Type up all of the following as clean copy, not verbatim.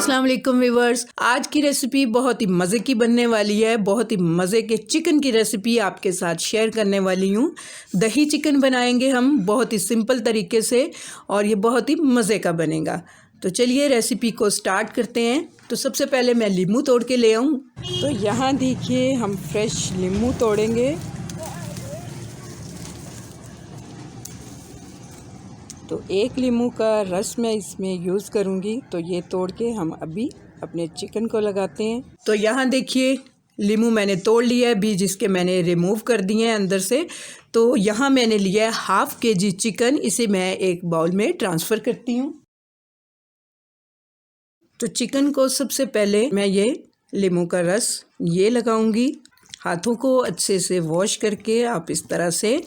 अस्सलाम वालेकुम व्यूअर्स। आज की रेसिपी बहुत ही मज़े की बनने वाली है। बहुत ही मज़े के चिकन की रेसिपी आपके साथ शेयर करने वाली हूँ। दही चिकन बनाएंगे हम बहुत ही सिंपल तरीके से और ये बहुत ही मज़े का बनेगा। तो चलिए रेसिपी को स्टार्ट करते हैं। तो सबसे पहले मैं नींबू तोड़ के ले आऊँ। तो यहाँ देखिए हम फ्रेश नींबू तोड़ेंगे। तो एक नींबू का रस मैं इसमें यूज़ करूँगी। तो ये तोड़ के हम अभी अपने चिकन को लगाते हैं। तो यहाँ देखिए नींबू मैंने तोड़ लिया है, बीज इसके मैंने रिमूव कर दिए हैं अंदर से। तो यहाँ मैंने लिया है हाफ़ kg चिकन, इसे मैं एक बाउल में ट्रांसफ़र करती हूँ। तो चिकन को सबसे पहले मैं ये नींबू का रस ये लगाऊंगी। हाथों को अच्छे से वॉश करके आप इस तरह से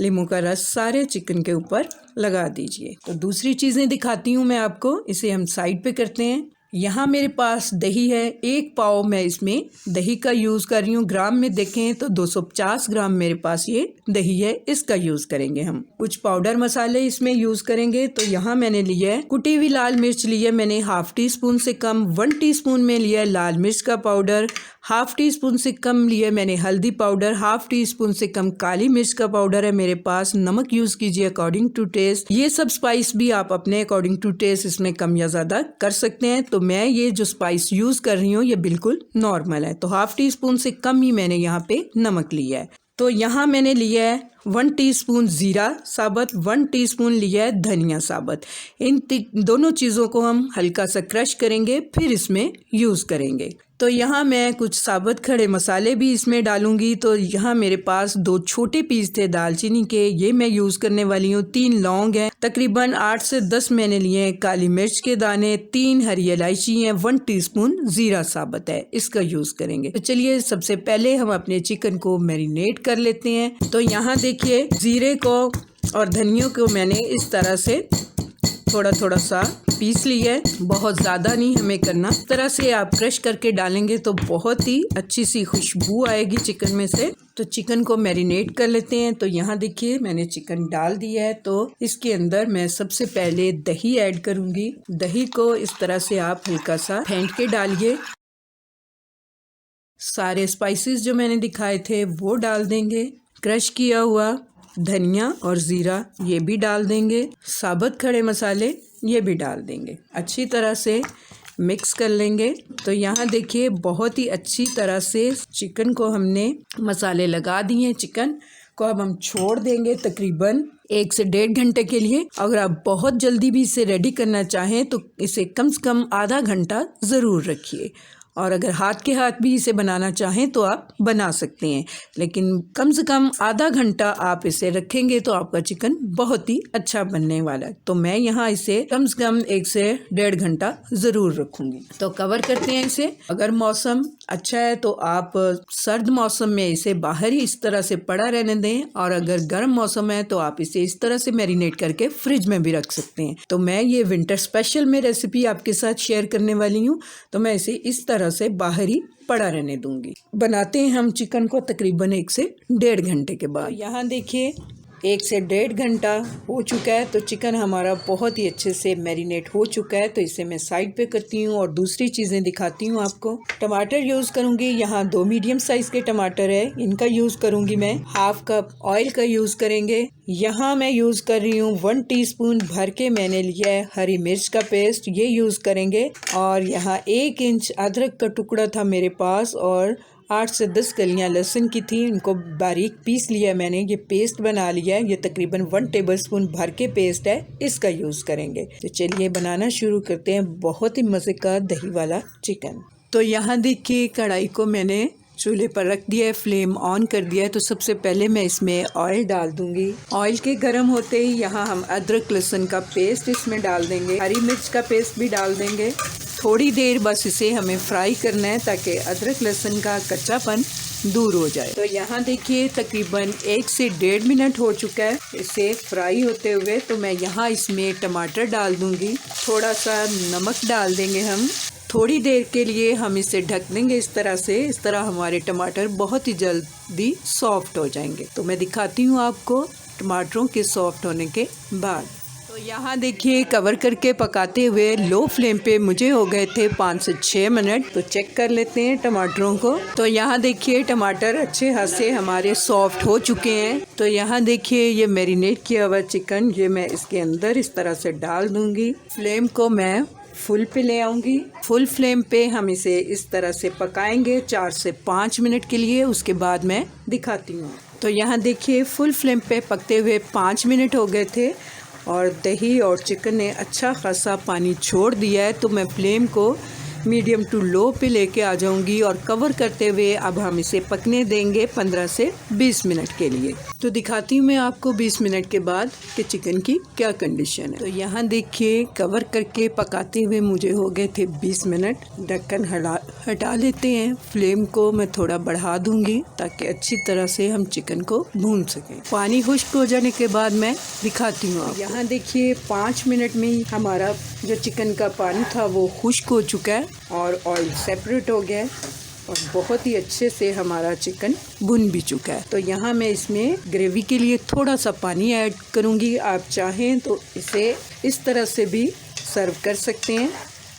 नींबू का रस सारे चिकन के ऊपर लगा दीजिए। तो दूसरी चीज़ें दिखाती हूँ मैं आपको, इसे हम साइड पे करते हैं। यहाँ मेरे पास दही है, 1 पाव मैं इसमें दही का यूज़ कर रही हूँ। ग्राम में देखें तो 250 ग्राम मेरे पास ये दही है, इसका यूज़ करेंगे हम। कुछ पाउडर मसाले इसमें यूज़ करेंगे। तो यहाँ मैंने लिया है कुटी हुई लाल मिर्च ली है मैंने ½ टीस्पून से कम। 1 टीस्पून में लिया है लाल मिर्च का पाउडर। ½ टीस्पून से कम लिया मैंने हल्दी पाउडर। ½ टीस्पून से कम काली मिर्च का पाउडर है मेरे पास। नमक यूज़ कीजिए अकॉर्डिंग टू टेस्ट। ये सब स्पाइस भी आप अपने अकॉर्डिंग टू टेस्ट इसमें कम या ज़्यादा कर सकते हैं। तो मैं ये जो स्पाइस यूज़ कर रही हूँ ये बिल्कुल नॉर्मल है। तो ½ टीस्पून से कम ही मैंने यहाँ पे नमक लिया है। तो यहाँ मैंने लिया है 1 टीस्पून ज़ीरा साबुत, 1 टीस्पून लिया है धनिया साबुत। इन दोनों चीज़ों को हम हल्का सा क्रश करेंगे, फिर इसमें यूज़ करेंगे। तो यहाँ मैं कुछ साबुत खड़े मसाले भी इसमें डालूंगी। तो यहाँ मेरे पास 2 छोटे पीस थे दालचीनी के, ये मैं यूज़ करने वाली हूँ। 3 लौंग हैं, तकरीबन 8 से 10 मैंने लिए हैं काली मिर्च के दाने, 3 हरी इलायची हैं, 1 टीस्पून ज़ीरा साबुत है, इसका यूज़ करेंगे। तो चलिए सबसे पहले हम अपने चिकन को मैरिनेट कर लेते हैं। तो यहाँ देखिए जीरे को और धनिया को मैंने इस तरह से थोड़ा थोड़ा सा पीस लिया है, बहुत ज़्यादा नहीं हमें करना। इस तरह से आप क्रश करके डालेंगे तो बहुत ही अच्छी सी खुशबू आएगी चिकन में से। तो चिकन को मैरिनेट कर लेते हैं। तो यहाँ देखिए मैंने चिकन डाल दिया है। तो इसके अंदर मैं सबसे पहले दही ऐड करूँगी। दही को इस तरह से आप हल्का सा फेंट के डालिए। सारे स्पाइसेस जो मैंने दिखाए थे वो डाल देंगे। क्रश किया हुआ धनिया और ज़ीरा ये भी डाल देंगे। साबुत खड़े मसाले ये भी डाल देंगे। अच्छी तरह से मिक्स कर लेंगे। तो यहाँ देखिए बहुत ही अच्छी तरह से चिकन को हमने मसाले लगा दिए। चिकन को अब हम छोड़ देंगे तकरीबन 1 से 1.5 घंटे के लिए। अगर आप बहुत जल्दी भी इसे रेडी करना चाहें तो इसे कम से कम आधा घंटा ज़रूर रखिए। और अगर हाथ के हाथ भी इसे बनाना चाहें तो आप बना सकते हैं, लेकिन कम से कम आधा घंटा आप इसे रखेंगे तो आपका चिकन बहुत ही अच्छा बनने वाला है। तो मैं यहाँ इसे कम से कम 1 से 1.5 घंटा ज़रूर रखूँगी। तो कवर करते हैं इसे। अगर मौसम अच्छा है तो आप सर्द मौसम में इसे बाहर ही इस तरह से पड़ा रहने दें, और अगर गर्म मौसम है तो आप इसे इस तरह से मैरिनेट करके फ्रिज में भी रख सकते हैं। तो मैं ये विंटर स्पेशल में रेसिपी आपके साथ शेयर करने वाली हूँ। तो मैं इसे इस तरह से बाहर ही पड़ा रहने दूंगी। बनाते हैं हम चिकन को तकरीबन 1 से 1.5 घंटे के बाद। यहाँ देखिए 1 से 1.5 घंटा हो चुका है। तो चिकन हमारा बहुत ही अच्छे से मैरिनेट हो चुका है। तो इसे मैं साइड पे करती हूँ और दूसरी चीज़ें दिखाती हूँ आपको। टमाटर यूज़ करूँगी। यहाँ 2 मीडियम साइज़ के टमाटर है, इनका यूज़ करूँगी मैं। ½ कप ऑयल का यूज़ करेंगे। यहाँ मैं यूज़ कर रही हूँ 1 टीस्पून भर के मैंने लिया है हरी मिर्च का पेस्ट, ये यूज़ करेंगे। और यहाँ 1 इंच अदरक का टुकड़ा था मेरे पास और 8 से 10 कलियाँ लहसुन की थी, इनको बारीक पीस लिया मैंने। ये पेस्ट बना लिया है। ये तकरीबन 1 टेबलस्पून भर के पेस्ट है, इसका यूज़ करेंगे। तो चलिए बनाना शुरू करते हैं बहुत ही मज़े का दही वाला चिकन। तो यहाँ देखिए कढ़ाई को मैंने चूल्हे पर रख दिया है, फ्लेम ऑन कर दिया है। तो सबसे पहले मैं इसमें ऑयल डाल दूंगी। ऑयल के गर्म होते ही यहाँ हम अदरक लहसुन का पेस्ट इसमें डाल देंगे, हरी मिर्च का पेस्ट भी डाल देंगे। थोड़ी देर बस इसे हमें फ्राई करना है ताकि अदरक लहसुन का कच्चापन दूर हो जाए। तो यहाँ देखिए तकरीबन 1 से 1.5 मिनट हो चुका है इसे फ्राई होते हुए। तो मैं यहाँ इसमें टमाटर डाल दूंगी, थोड़ा सा नमक डाल देंगे हम। थोड़ी देर के लिए हम इसे ढक देंगे इस तरह से। इस तरह हमारे टमाटर बहुत ही जल्दी सॉफ्ट हो जाएंगे। तो मैं दिखाती हूँ आपको टमाटरों के सॉफ्ट होने के बाद। तो तो यहाँ देखिए कवर करके पकाते हुए लो फ्लेम पे मुझे हो गए थे 5 से 6 मिनट। तो चेक कर लेते हैं टमाटरों को। तो यहाँ देखिए टमाटर अच्छे हाथ से हमारे सॉफ्ट हो चुके हैं। तो यहाँ देखिए ये मैरिनेट किया हुआ चिकन ये मैं इसके अंदर इस तरह से डाल दूंगी। फ्लेम को मैं फुल पे ले आऊंगी। फुल फ्लेम पे हम इसे इस तरह से पकाएंगे 4 से 5 मिनट के लिए। उसके बाद मैं दिखाती हूँ। तो यहाँ देखिए फुल फ्लेम पे पकते हुए 5 मिनट हो गए थे और दही और चिकन ने अच्छा खासा पानी छोड़ दिया है। तो मैं फ्लेम को मीडियम टू लो पे लेके आ जाऊंगी और कवर करते हुए अब हम इसे पकने देंगे 15 से 20 मिनट के लिए। तो दिखाती हूँ मैं आपको 20 मिनट के बाद कि चिकन की क्या कंडीशन है। तो यहाँ देखिए कवर करके पकाते हुए मुझे हो गए थे 20 मिनट। ढक्कन हटा लेते हैं। फ्लेम को मैं थोड़ा बढ़ा दूंगी ताकि अच्छी तरह से हम चिकन को भून सकें। पानी खुश्क हो जाने के बाद मैं दिखाती हूँ। यहाँ देखिए 5 मिनट में ही हमारा जो चिकन का पानी था वो खुश्क हो चुका है और ऑयल सेपरेट हो गया है और बहुत ही अच्छे से हमारा चिकन भुन भी चुका है। तो यहाँ मैं इसमें ग्रेवी के लिए थोड़ा सा पानी ऐड करूँगी। आप चाहें तो इसे इस तरह से भी सर्व कर सकते हैं,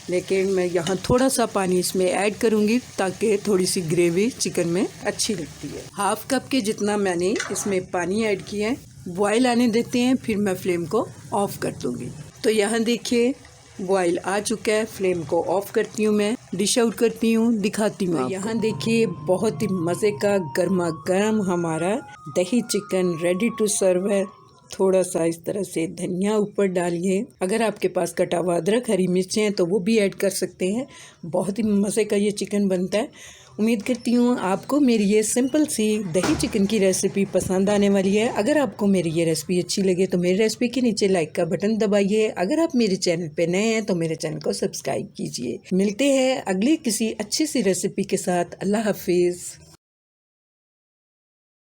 लेकिन मैं यहाँ थोड़ा सा पानी इसमें ऐड करूँगी ताकि थोड़ी सी ग्रेवी चिकन में अच्छी लगती है। हाफ कप के जितना मैंने इसमें पानी ऐड किया है। बॉयल आने देते हैं, फिर मैं फ्लेम को ऑफ कर दूँगी। तो यहाँ देखिए बॉयल आ चुका है। फ्लेम को ऑफ करती हूँ, मैं डिश आउट करती हूँ, दिखाती हूँ। यहाँ देखिए बहुत ही मज़े का गर्मा गर्म हमारा दही चिकन रेडी टू सर्व है। थोड़ा सा इस तरह से धनिया ऊपर डालिए। अगर आपके पास कटा हुआ अदरक हरी मिर्चें हैं तो वो भी ऐड कर सकते हैं। बहुत ही मज़े का ये चिकन बनता है। उम्मीद करती हूँ आपको मेरी ये सिंपल सी दही चिकन की रेसिपी पसंद आने वाली है। अगर आपको मेरी ये रेसिपी अच्छी लगे तो मेरी रेसिपी के नीचे लाइक का बटन दबाइए। अगर आप मेरे चैनल पे नए हैं तो मेरे चैनल को सब्सक्राइब कीजिए। मिलते हैं अगली किसी अच्छी सी रेसिपी के साथ। अल्लाह हाफिज़।